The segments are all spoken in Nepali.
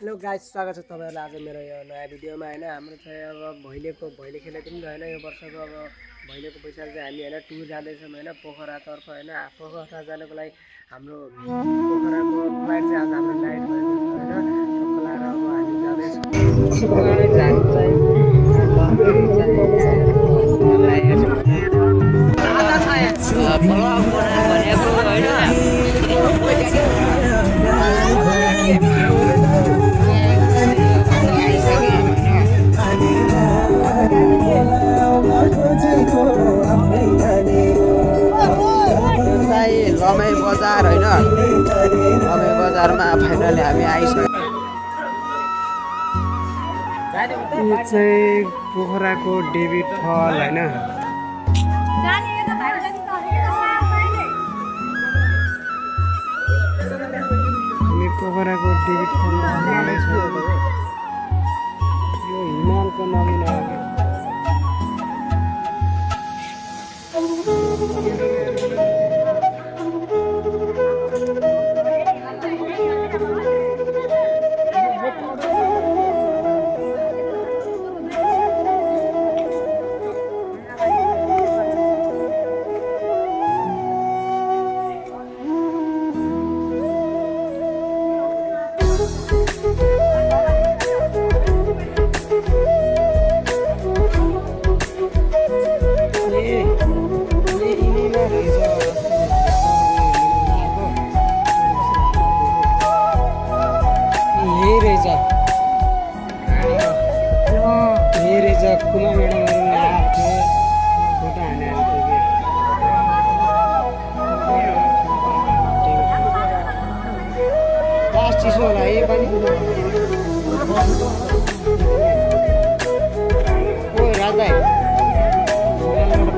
हेलो गाइस, स्वागत छ तपाईहरुलाई आज मेरो यो नयाँ भिडियोमा हैन। हाम्रो चाहिँ अब भैले खेलेको पनि हैन। यो वर्षको अब भैलेको पैसा चाहिँ हामी हैन टुर जाँदैछौँ हैन, पोखरातर्फ हैन। पोखरा जानको लागि हाम्रो पोखराको फ्लाइट चाहिँ आज हाम्रो नाइट भएको छ हैन। सकलाएर अब हामी लमै बजार हैन, लमै बजारमा फाइनली हामी आइसक्यौँ। यो चाहिँ पोखराको डेभिड फल हैन। हामी पोखराको डेभिड फलमा आइसक्यौँ। यो हिमालको नमुना हो। कुमा म्याडमहरु आएको थियो, फोटो हानेको थियो कि चिसो होला यो पनि। ओ राजा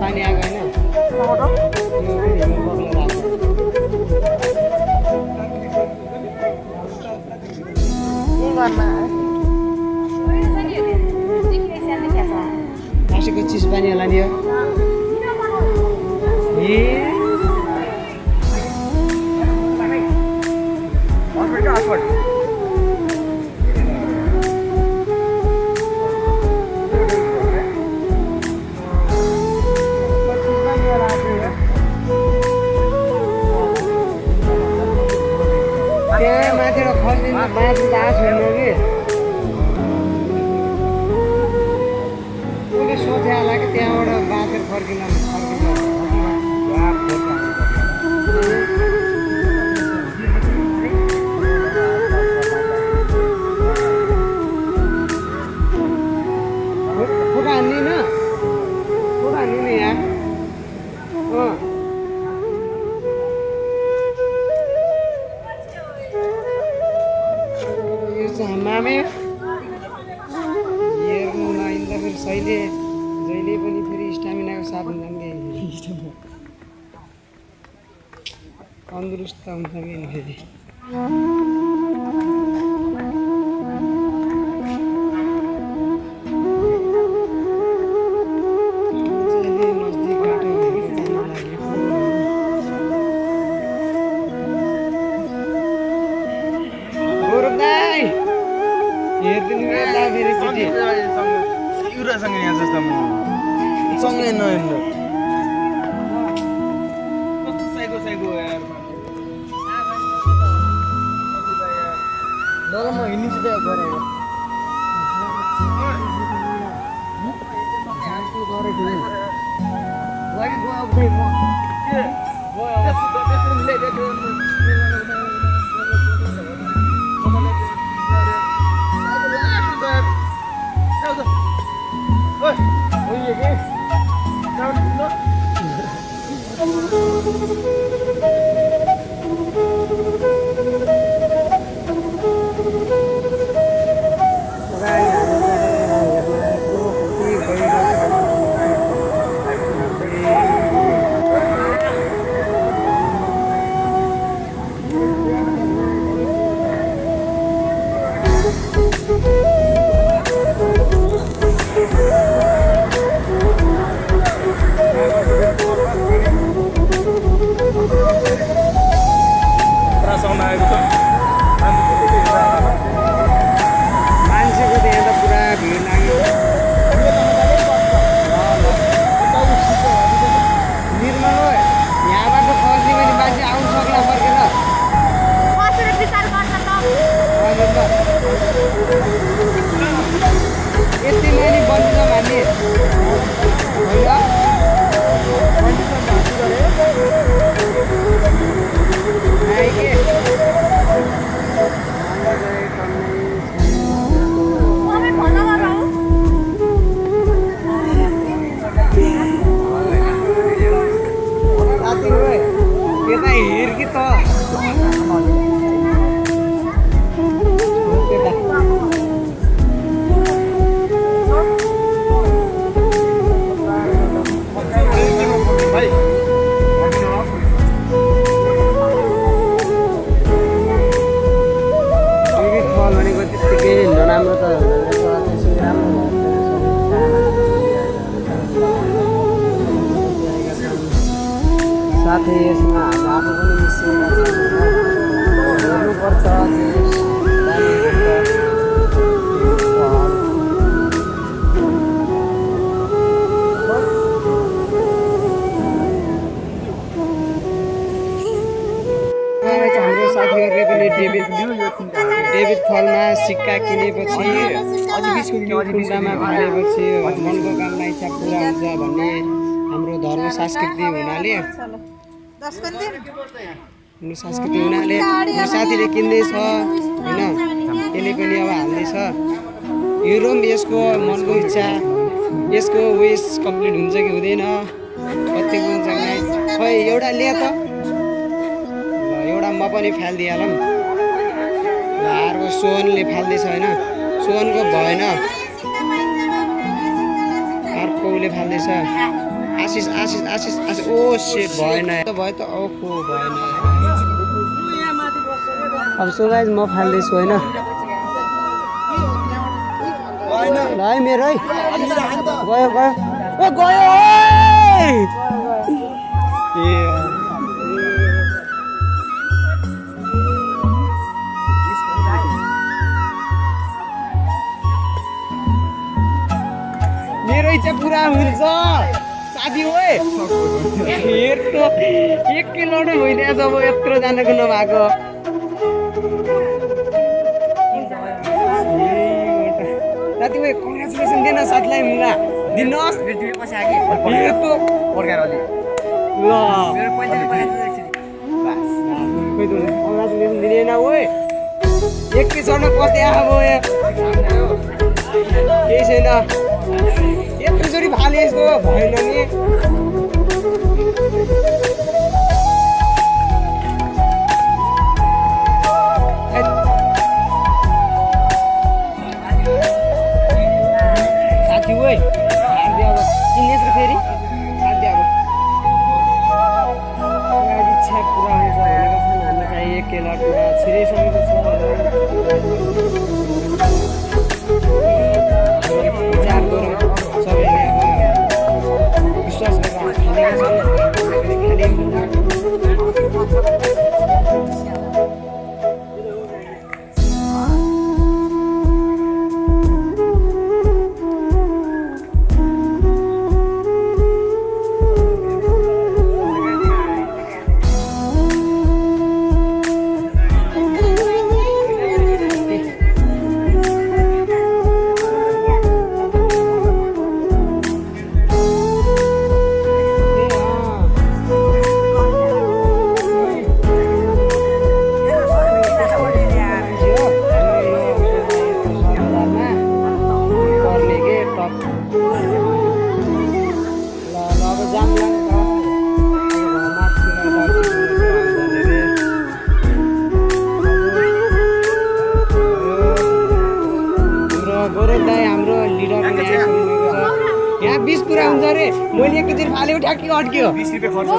पानी आएको होइन, मासुको चिज पानी होला नि यो। माथिबाट खस्दिनु बाँच्नु त आएको छैन कि उसले सोचे होला कि त्यहाँबाट बाँचेर फर्किन फोटो हान्दिनँ, फोटो हान्दिनँ यहाँ। यो चाहिँ मामे हेर्नु नआइन्दा फेरि जहिले पनि फेरि स्टामिनाको साथ हुन्छ नि, तन्दुरुस्त हुन्छ कि फेरि। यस्तैमा नि बन्द भन्ने यता हेर कि त भनेको त्यत्तिकै नराम्रो त साथै यसमा आफू पनि मिसिएका छन् हेर्नुपर्छ हाम्रो साथीहरूले पनि डेबिट फलमा सिक्का किनेपछि खुट्टामा फालेपछि मनको कामना इच्छा पुरा हुन्छ भन्ने हाम्रो धर्म संस्कृति हुनाले मेरो साथीले किन्दैछ होइन त्यसले पनि अब हाल्दैछ यो रुम यसको मनको इच्छा यसको विस कम्प्लिट हुन्छ कि हुँदैन कति हुन्छ खै एउटा ल्या त एउटा म पनि फालिदिइहालौँ ल अर्को सोहनले फाल्दैछ होइन सोहनको भएन अर्कोले फाल्दैछ आशिष आशिष आशिष आशिष ओ सेट भएन भयो त ओहो भएन अब सो गाइस म फाल्दैछु होइन है मेरो है गयो गयो ओ गयो मेरो इच्छा पुरा हुन्छ साथी ओए हेर त 1 किलोमिटर भइदिएछ अब यत्रो जानको नभएको साथी ओए कङ्ग्रेचुलेसन दिन साथीलाई मुला दिनुहोस् कङ्ग्रेचुलेसन दिँदैन ओए एकैचोटमा कस्तै आएको केही छैन यत्रोचोटि फाले यस्तो भएन नि साथी ओए अब किन्नेछ फेरि साथी अब इच्छा पुरा हुन्छ भनेको छन् हाम्रो चाहिँ 1 केला पुरा छिरिसकेको छ विचार गरौँ सबैले अब विश्वास गरेर खानेका हाम्रो लिडर यहाँ 20 पुरा हुन्छ अरे मैले एकैचोटि फाल्यो ठ्याक्कै अड्क्यो 20 रुपैयाँ खर्च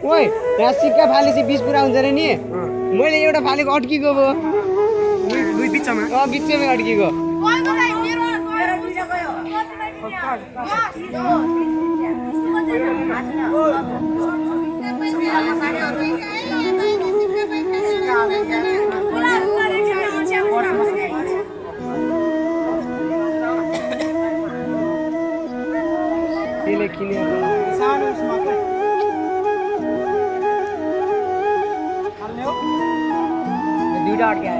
ओइ यहाँ सिक्का फालेपछि 20 पुरा हुन्छ अरे नि मैले एउटा फालेको अड्किएको भयो बिचमै अड्किएको त्यसले किन्यो सानो दुईटा अड्क्या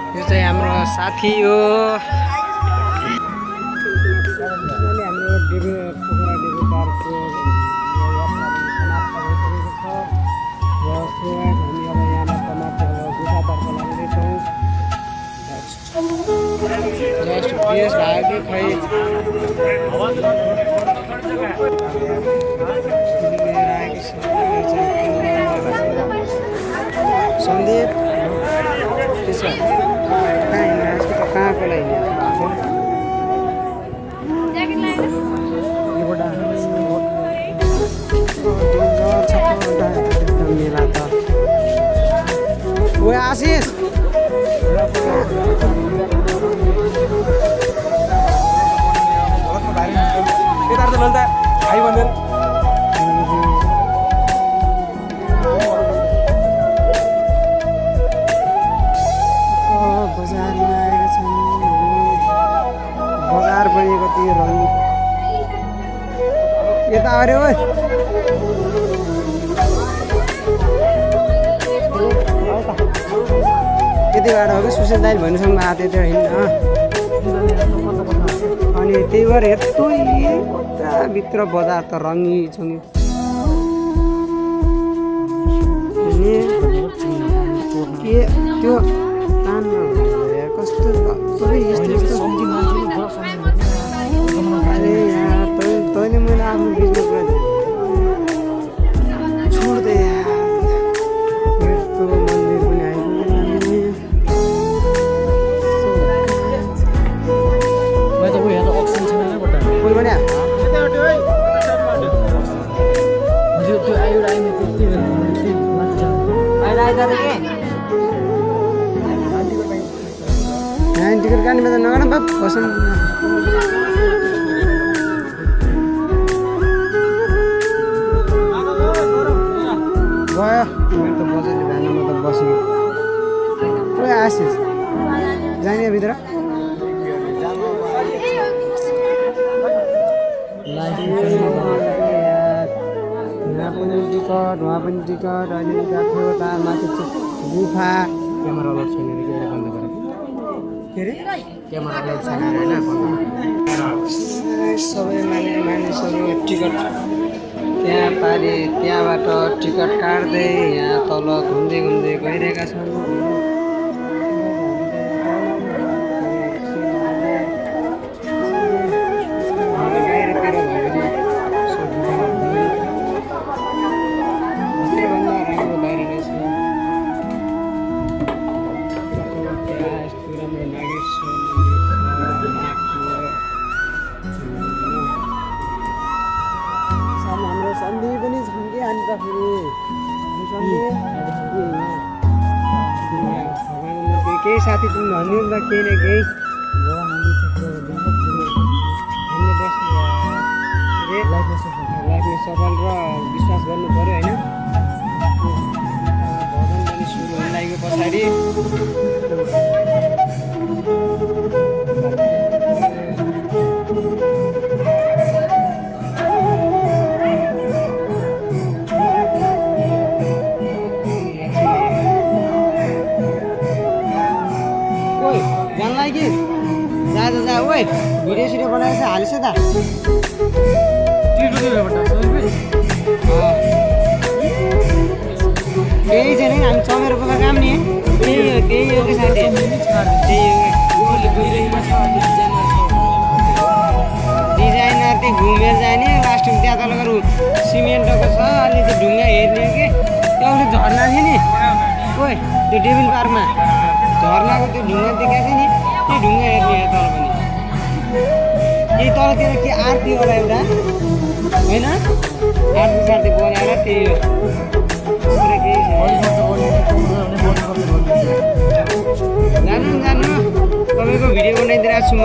यो चाहिँ हाम्रो साथी हो हाम्रो डेबु पोखरा डेबु पार्कको यात्रा समाप्त भइसकेको छ र हामी अब यहाँबाट समाप्त गुफातर्फ लाग्दैछौँ जस्ट फ्रेस भएको खै सन्दीप त्यसो कहाँको लागि मेला त ओ आशिष बजारमा आएका छन् बजार पनि कति रङ यता अरे ओ यति बाटो हो कि सुशील दाइ भन्नुसँग आएको थियो होइन अनि त्यही भएर यत्रो भित्र बजार त रङ्गी छङ्गी के त्यो कस्तो सबै यस्तो यस्तो अरे यहाँ तैँले मैले आफ्नो बिजनेस छोड्दै यस्तो मन्दिर पनि टिकट काट्ने बेला नगर्नु बाप बसौँ गयो मेरो त बजारले भएन म त बसेँ पुरै आशिष जाने भित्र यहाँ पनि टिकट उहाँ पनि टिकट अहिले गएको थियो त माथि गुफा क्यामेरा अलाउड छैन अरे के बन्द गरेको के अरे क्यामेरा अलाउड छैन अरे होइन सबै मानिसहरू टिकट त्यहाँ पारि त्यहाँबाट टिकट काट्दै यहाँ तल घुम्दै घुम्दै गइरहेका छन् सन्धि पनि छन् कि अनि त फेरि केही साथी पनि भन्यो नि त केही न केही हामीले लाइफमा सफल र विश्वास गर्नु पऱ्यो होइन भजन पनि सुरु हुन लागेको पछाडि जा ओए भिडियो सिडियो बनाएर हालिस त त्यही चाहिँ नि हामी चमेर बोका काम नि त्यही हो कि साथी डिजाइनर त्यही घुमेर जाने लास्टमा त्यहाँ तल गएर सिमेन्टको छ अनि त्यो ढुङ्गा हेर्ने कि त्यो झर्ना थियो नि ओए त्यो डेभिल पार्कमा झर्नाको त्यो ढुङ्गा देखाएको थियो नि त्यो ढुङ्गा हेर्ने तल पनि त्यही तलतिर के आरती होला एउटा होइन आरती सारती बनाएर त्यही हो जानु तपाईँको भिडियो बनाइदिरहेको छु म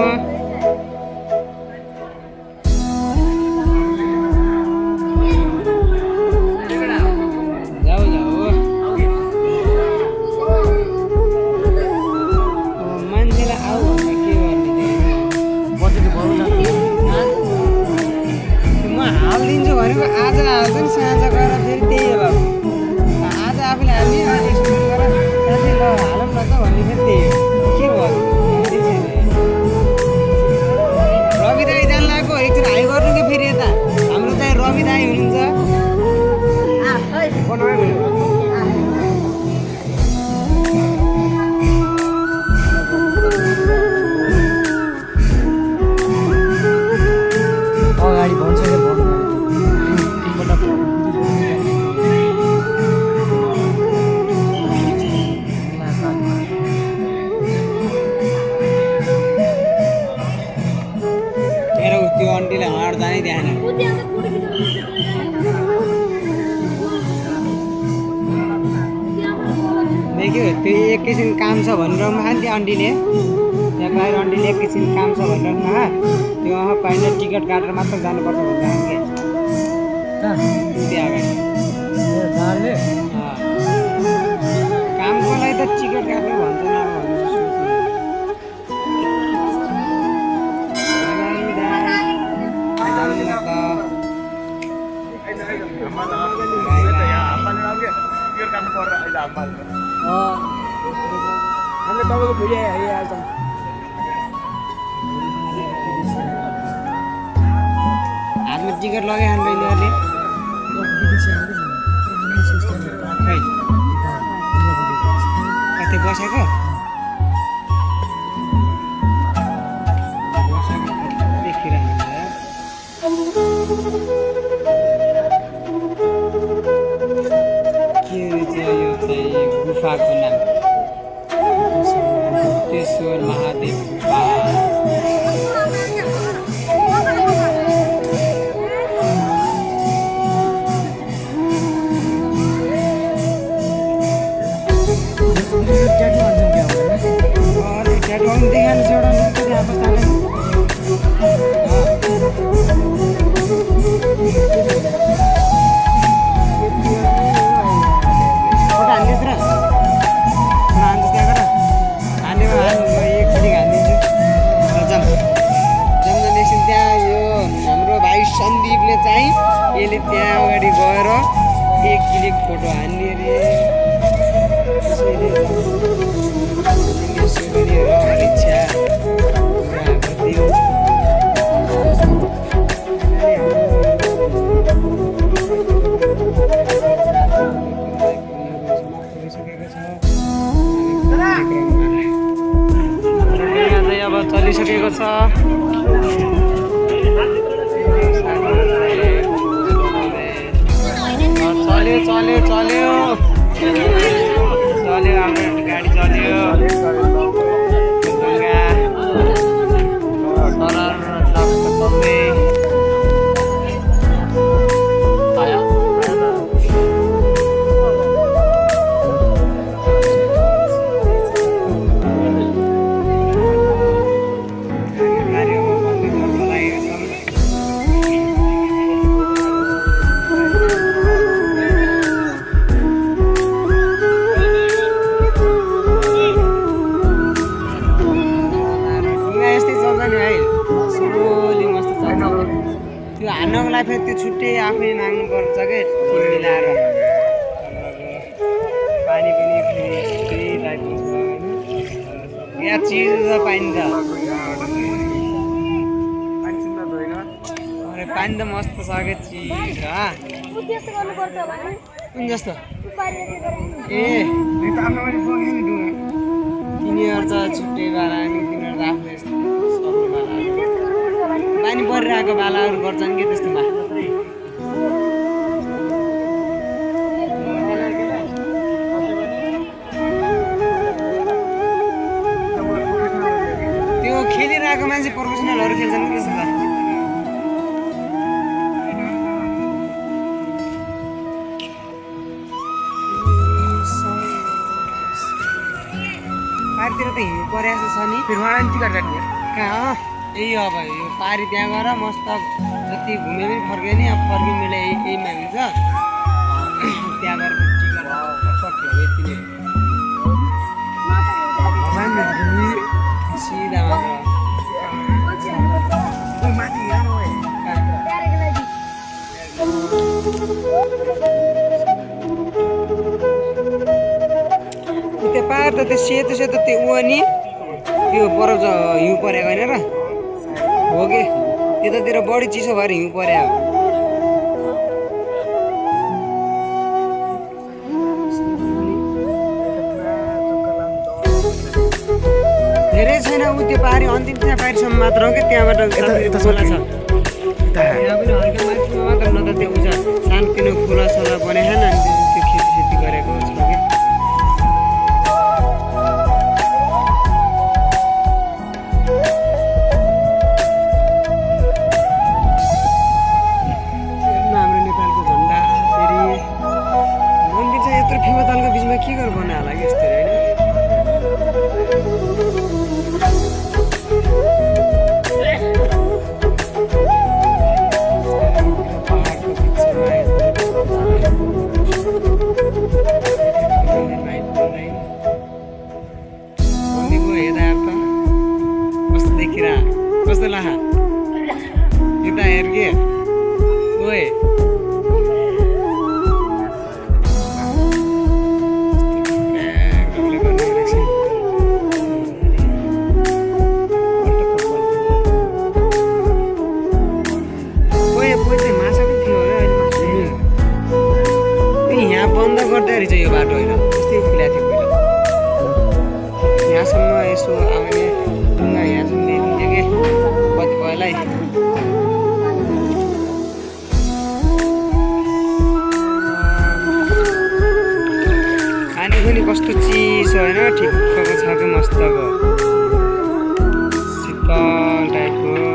जाऊ देख्यो त्यो एकैछिन काम छ भनेर खान्थ्यो आन्टीले त्यहाँ बाहिर आन्टीले एकैछिन काम छ भनेर त्यो पाइन टिकट काटेर मात्र जानुपर्छ भनेर खान्थेँ त्यहाँ अगाडि कामको लागि त टिकट काट्नु भन्छ न हामीले तपाईँको भिडियो हेरिहाल्छौँ हातमा टिकट लगाइहाल्नु बहिनीहरूले कतै बसेको देखिरहनु के रहेछ यो चाहिँ गुफाको नाम गुप्तेश्वर महादेव गुफा सन्दीपले चाहिँ यसले त्यहाँ अगाडि गएर एक क्लिक फोटो हान्ने अरे इच्छा अब चलिसकेको छ चल्यो चल्यो हाम्रो गाडी चल्यो त्यो हान्नको लागि फेरि त्यो छुट्टै आफै माग्नुपर्छ क्या मिलाएर पानी पनि फ्री टाइपको छ यहाँ चिज त पाइन्छ अरे पानी त मस्त छ क्या चिज कुन जस्तो ए तिनीहरू त छुट्टै बाला अनि तिनीहरू त आफूले पानी परिरहेको बालाहरू गर्छन् कि त्यस्तोमा त्यो खेलिरहेको मान्छे प्रोफेसनलहरू खेल्छन् कि त्यस्तो पारितिर त हिउँ परेको छ नि कहाँ यही अब यो पारी त्यहाँ गएर मस्त जति घुमे पनि फर्क्यो नि अब फर्किनु बेला यही माग्छ त्यहाँ गएर सिधा मात्र त्यो पार त त्यो सेतो सेतो त्यो ऊ नि त्यो बरफ हिउँ परेको होइन र हो कि त्यतातिर बढी चिसो भएर हिउँ परे अब धेरै छैन ऊ त्यो पारी अन्तिम त्यहाँ पारीसम्म मात्र हो कि त्यहाँबाट खोला छ त्यहाँ पनि हल्का माथिमा मात्र न त त्यो ऊ छ सानोतिनो खोला सोला बनाएन अनि त्यो खेती गरेको छ कि स्टिकर बनायो होला कि यस्तो होइन पहाडको बिचमा हेर्दा त कस्तो देखिरह कस्तो लाहा यता हेर के ओए यहाँ बन्द गर्दाखेरि चाहिँ यो बाटो होइन त्यस्तै खुला थियो पहिला यहाँसम्म यसो आउने ढुङ्गा यहाँ जुन देखिन्थ्यो कि कतिपयलाई पानी पनि कस्तो चिसो होइन ठिक्कको छ कि मस्तको शीतल टाइपको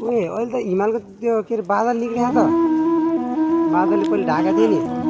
ओए अहिले त हिमालको त्यो के अरे बादल निक्लियो त बादलले पहिले ढाका थियो नि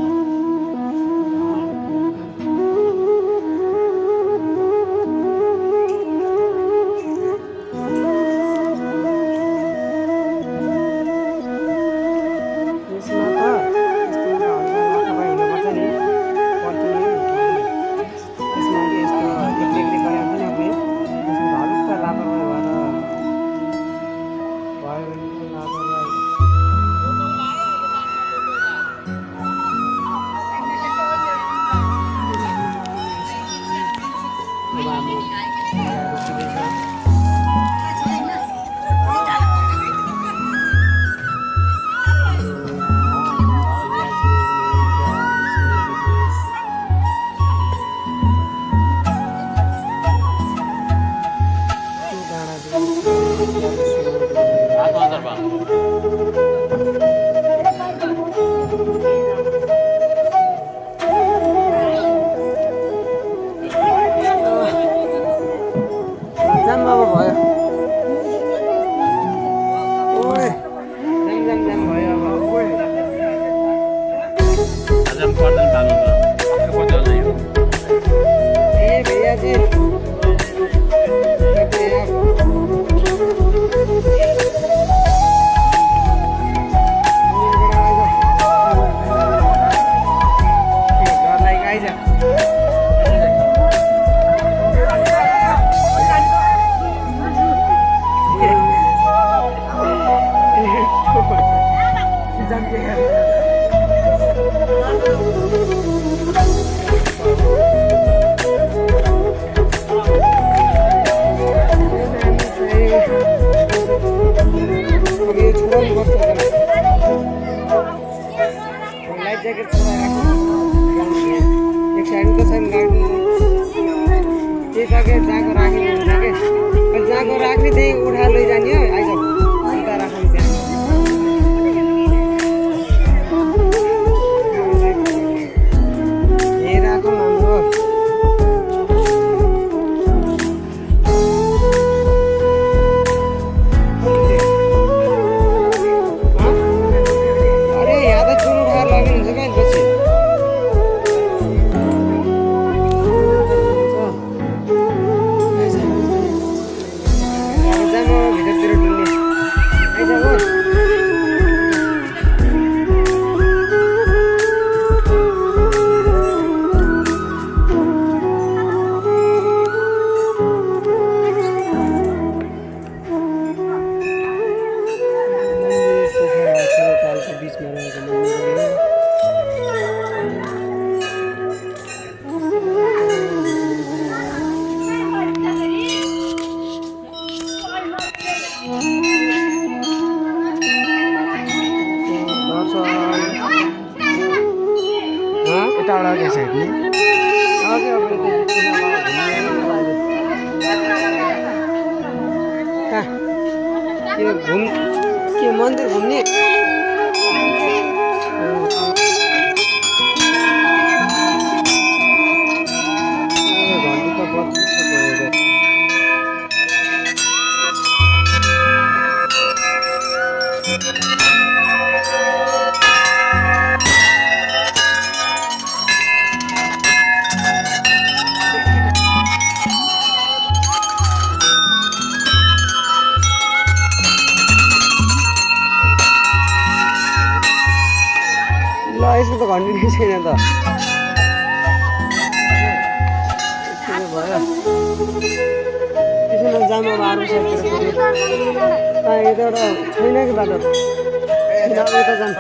जहाँको राख्ने त्यही उठा लैजाने हो आइज उता राख्नु त्यहाँ यही राखौँ हाम्रो अरे यहाँ त चुन उठाएर लग्नु हुन्छ क्या पछि यताबाट के साइड नि के मन्दिर घुम्ने ल यसको त घन्टी नै छैन त भयो त्यसो जामा बाह्र यता एउटा छैन कि बाटो यता जाम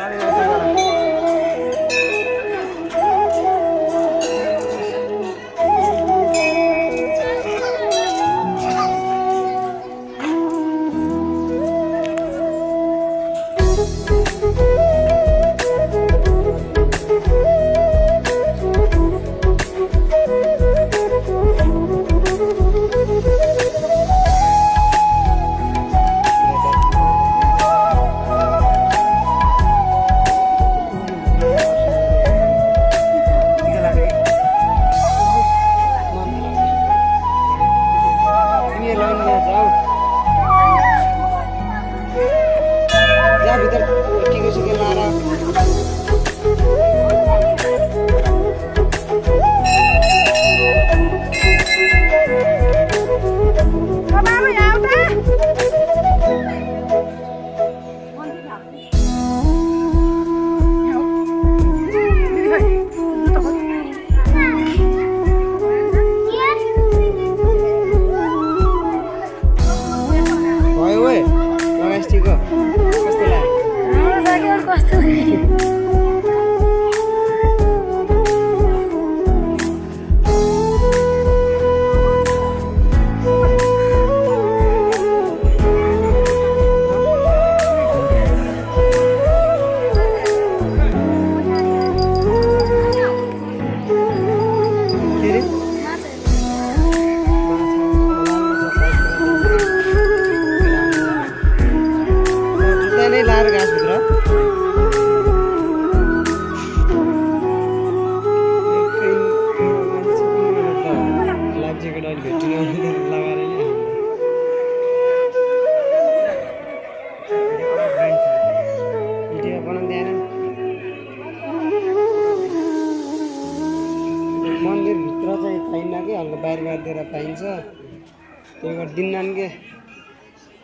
मन्दिरभित्र चाहिँ पाइन्न कि हल्का बाहिर बाहिरतिर पाइन्छ त्यही भएर दिन्नन् के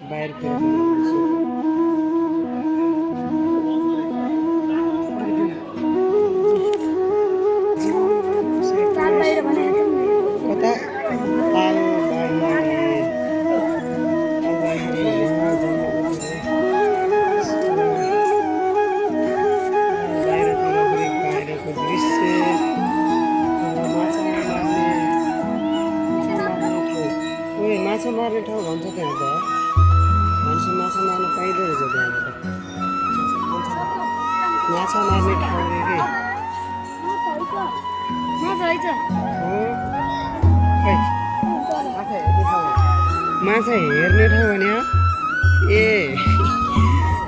बाहिरतिर कता बाहिरको दृश्य माछा मार्ने ठाउँ भन्छ त्यहाँ त मान्छे माछा मार्न पाइँदो रहेछ त्यहाँबाट माछा मार्ने ठाउँ रे के माछा हेर्ने ठाउँ भने ए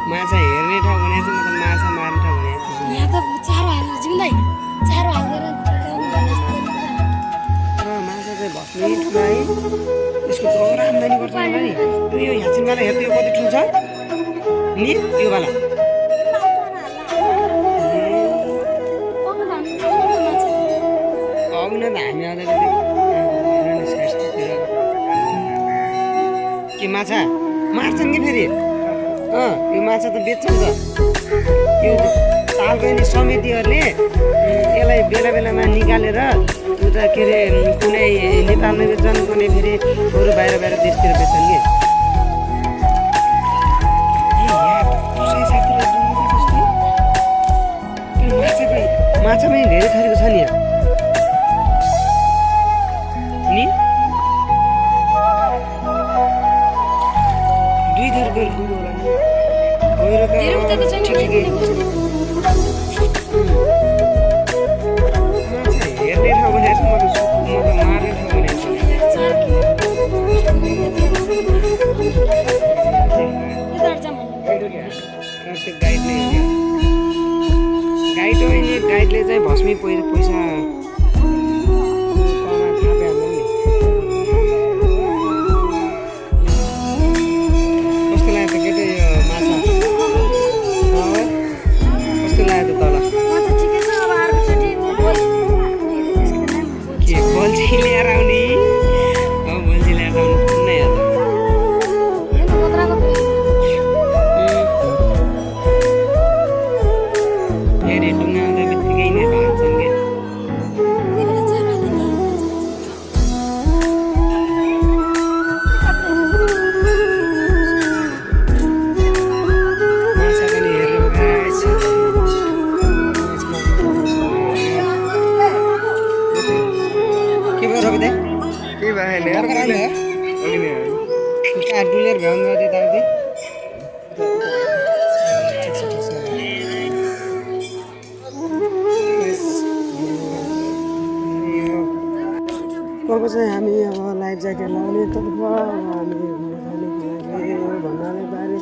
माछा हेर्ने ठाउँ भने चाहिँ मतलब माछा मार्ने ठाउँ भने माछा चाहिँ भक्ने ठुलो है यसको चौरा आम्दानी गर्छ होला नि यो ह्याचिङवाला हेर्नु यो कति ठुलो छ नि यो वाला आउन त हामी आउँदा के माछा मार्छन् कि फेरि यो माछा त बेच्छन् त यो तालको नि समितिहरूले यसलाई बेला बेलामा निकालेर त्यो त के अरे कुनै नेपालमा बेच्छन् कुनै फेरि अरू बाहिर बाहिर देशतिर बेच्छन् कि माछा पनि धेरै थरीको छ नि यहाँ नि दुई थरको हेर्ने ठाउँ भने मार्ने ठाउँ भने चाहिँ भस्मी पैसा थापिहाल्नु नि। कस्तो लाग्यो त केटो यो माछा? कस्तो लाग्यो त तल? के बल्छी ल्याएर आउने? बल्छी ल्याएर आउनु पुग्नै हो त। फेरि डुङ्गा आउँदा बित्तिकै नै भाग्छन् क्या। माछा पनि हेर्नु गाइस। के भयो रवि दाइ? के भएन यार भर्खर आउनु भयो? अघि नै आयो। कहाँ डुलेर भ्याउनु भयो त्यताउति? अब चाहिँ हामी अब लाइफ ज्याकेट लाउने तर्फ हामी भन्नाले बारे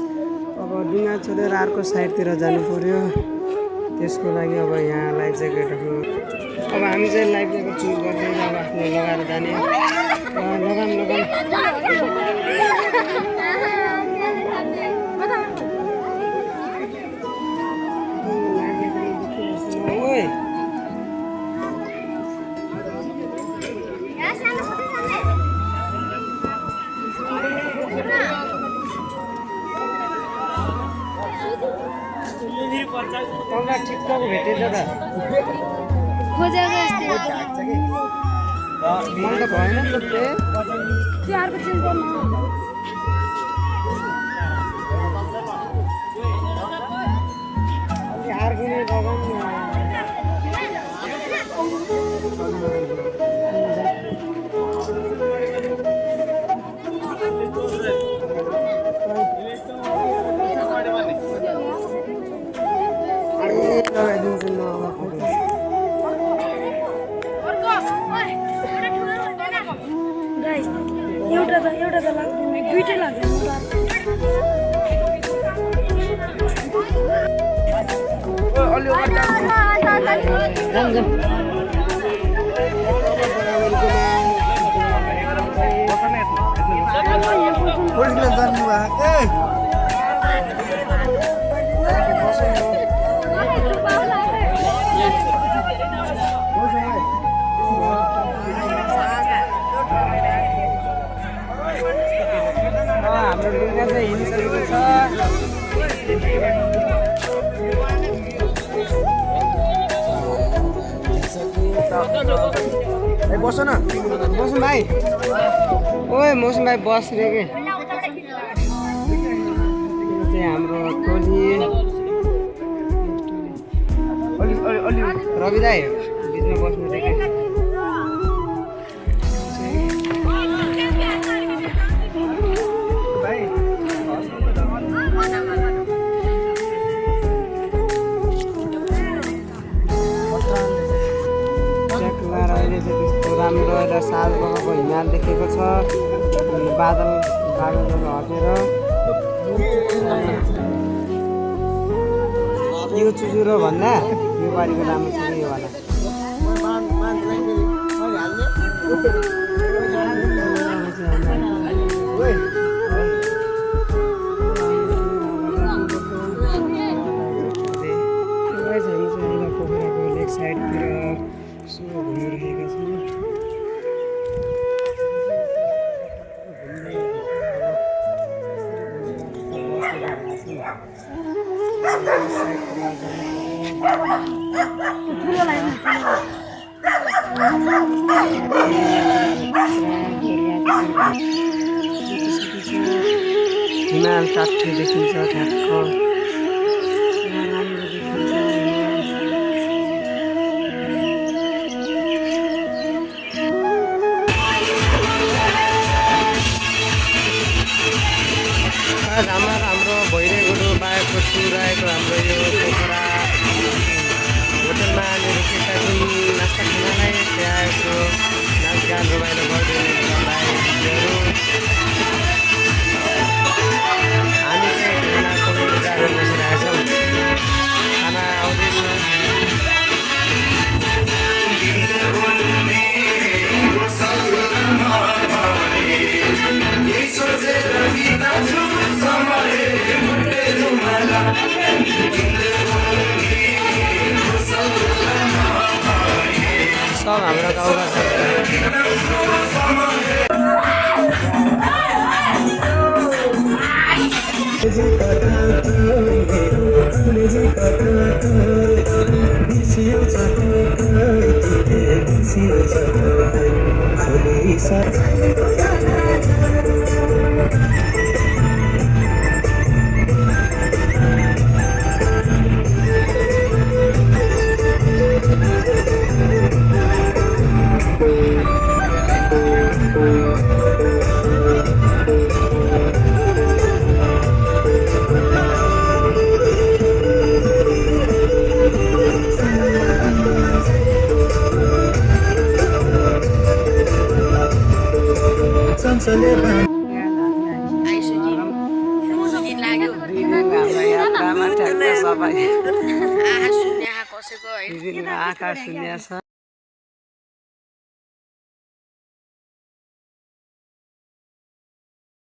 अब डुङ्गा छोडेर अर्को साइडतिर जानु पर्यो। त्यसको लागि अब यहाँ लाइफ ज्याकेटहरू अब हामी चाहिँ लाइफ ज्याकेट चुज गर्दै अब आफ्नो लगाएर जाने। लगाम ओइ तपाईँलाई ठिक्कको भेटेछ त खोजेको यस्तै मन त भएन नि त त्यो अर्को चेन्ज गर्नु अर्को नै लगाउँ न। लगाइदिन्छु म अब फोटो। गाइस एउटा त लाग्दैन दुईटै लाग्दैन हाम्रो डुङ्गा चाहिँ हिँडिसकेको छ। बस न मौसम भाइ, ओए मौसम भाइ बस रे के चाहिँ हाम्रो टोली रवि दाइ बिचमा बस्नु रे के। अहिले चाहिँ त्यस्तो राम्रो एउटा साल बगाएको हिमाल देखेको छ। बादलहरू हटेर यो चुचुरो भन्दा यो बारीको राम्रो छ यो वाला। पोखराको लेक साइडतिर यसो घुमिरहेका छौँ। हिमाल काठे देखिन्छ ठ्याक्क। राम्रो देखिन्छ हाम्रो भइरहेको बाहेकको टुर आएको हाम्रो यो पोखरा होटलमा मेरो केटाको नास्ता खानालाई त्यहाँ यसो नाचगान रमाइलो गरिदिनु भाइहरू। हामी चाहिँ खानाको इन्तजारमा बसिरहेका छौँ। खाना आउँदैछ। आँखा शून्य छ